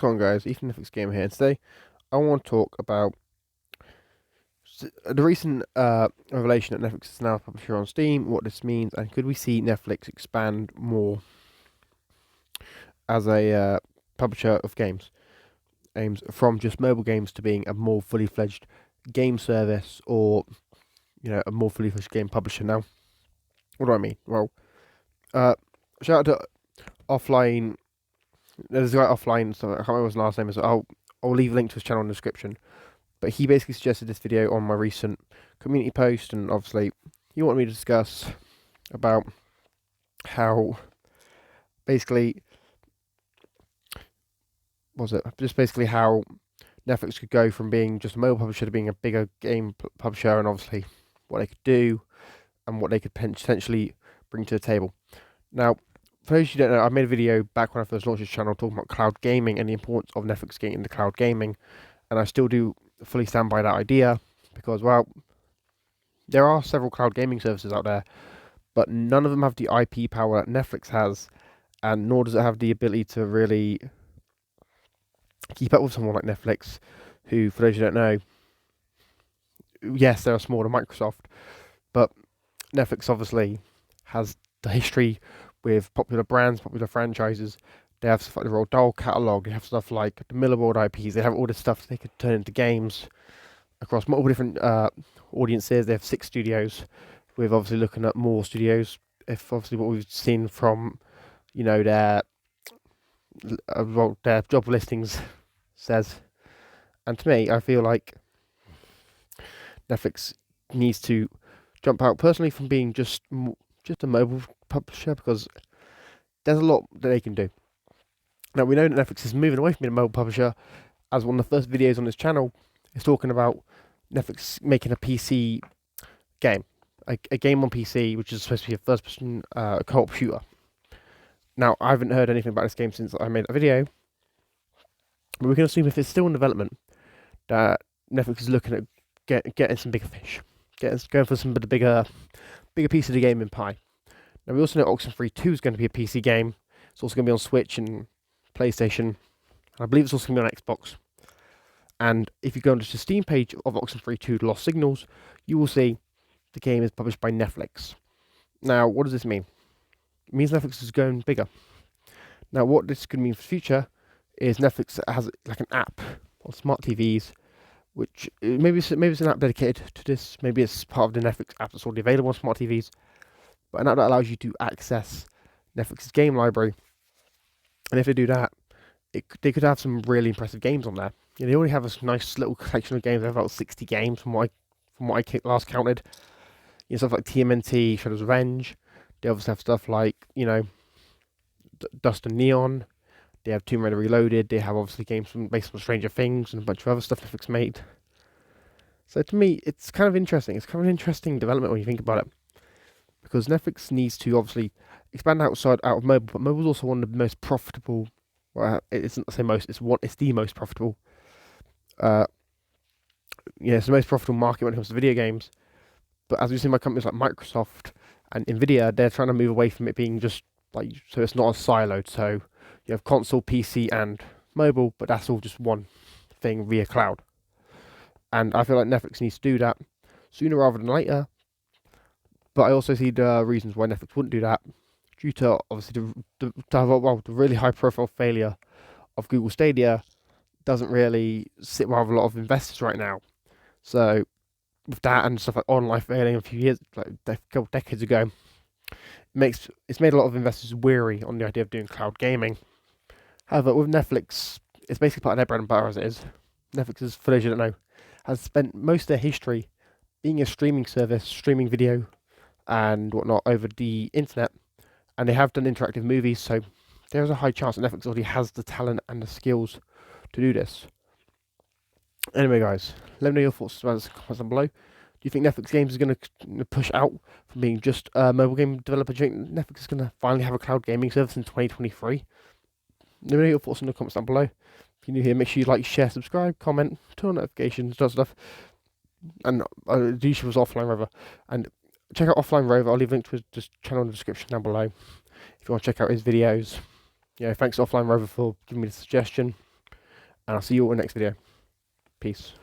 going on, guys? Ethan Netflix Gamer here, and today I want to talk about the recent revelation that Netflix is now a publisher on Steam, what this means, and could we see Netflix expand more as a publisher of games, aims from just mobile games to being a more fully fledged game service, or a more fully fledged game publisher. Now, what do I mean? Well, shout out to Offline. There's a guy Offline, so I can't remember his last name is. I'll leave a link to his channel in the description. But he basically suggested this video on my recent community post, and obviously he wanted me to discuss about how basically how Netflix could go from being just a mobile publisher to being a bigger game publisher, and obviously what they could do and what they could potentially bring to the table. Now, for those who don't know, I made a video back when I first launched this channel talking about cloud gaming and the importance of Netflix getting into cloud gaming, and I still do fully stand by that idea because, well, there are several cloud gaming services out there, but none of them have the IP power that Netflix has, and nor does it have the ability to really keep up with someone like Netflix, who, for those who don't know, yes, they're smaller than Microsoft, but Netflix obviously has the history with popular brands, popular franchises. They have stuff like the Roald Dahl catalogue, they have stuff like the Millarworld IPs, they have all this stuff they could turn into games across multiple different audiences. They have 6 studios, with obviously looking at more studios, if obviously what we've seen from, their job listings says. And to me, I feel like Netflix needs to jump out personally from being just a mobile publisher, because there's a lot that they can do. Now, we know that Netflix is moving away from being a mobile publisher, as one of the first videos on this channel is talking about Netflix making a PC game, a game on PC, which is supposed to be a first-person co-op shooter. Now, I haven't heard anything about this game since I made that video, but we can assume if it's still in development, that Netflix is looking at getting some bigger fish, going for some bigger piece of the gaming pie. Now, we also know Oxenfree 2 is going to be a PC game. It's also going to be on Switch and PlayStation, and I believe it's also going to be on Xbox. And if you go onto the Steam page of Oxenfree 2 Lost Signals, you will see the game is published by Netflix. Now, what does this mean? It means Netflix is going bigger. Now, what this could mean for the future is Netflix has like an app on smart TVs, which maybe it's an app dedicated to this. Maybe it's part of the Netflix app that's already available on smart TVs, but an app that allows you to access Netflix's game library. And if they do that, they could have some really impressive games on there. They already have a nice little collection of games. They have about 60 games from what I last counted. Stuff like TMNT, Shadow's Revenge. They obviously have stuff like Dust and Neon. They have Tomb Raider Reloaded. They have obviously games based on Stranger Things and a bunch of other stuff Netflix made. So to me, it's kind of interesting. It's kind of an interesting development when you think about it, because Netflix needs to obviously expand out of mobile, but mobile is also one of the most profitable. Well, it isn't the same most. It's the most profitable. It's the most profitable market when it comes to video games. But as we've seen by companies like Microsoft and Nvidia, they're trying to move away from it being just like, so it's not as siloed. So you have console, PC, and mobile, but that's all just one thing via cloud. And I feel like Netflix needs to do that sooner rather than later. But I also see the reasons why Netflix wouldn't do that, due to obviously the really high profile failure of Google Stadia doesn't really sit well with a lot of investors right now. So with that and stuff like OnLive failing a few years, like a couple decades ago, it's made a lot of investors weary on the idea of doing cloud gaming. However, with Netflix, it's basically part of their bread and butter as it is. Netflix, is, for those who don't know, has spent most of their history being a streaming service, streaming video and whatnot over the internet, and they have done interactive movies, so there's a high chance that Netflix already has the talent and the skills to do this. Anyway, guys, let me know your thoughts about this in the comments down below. Do you think Netflix Games is going to push out from being just a mobile game developer? Do you think Netflix is going to finally have a cloud gaming service in 2023? Let me know your thoughts in the comments down below. If you're new here, make sure you like, share, subscribe, comment, turn on notifications, that stuff. And the issue was Offline Rover. And check out Offline Rover. I'll leave a link to his channel in the description down below if you want to check out his videos. Thanks to Offline Rover for giving me the suggestion. and I'll see you all in the next video. Peace.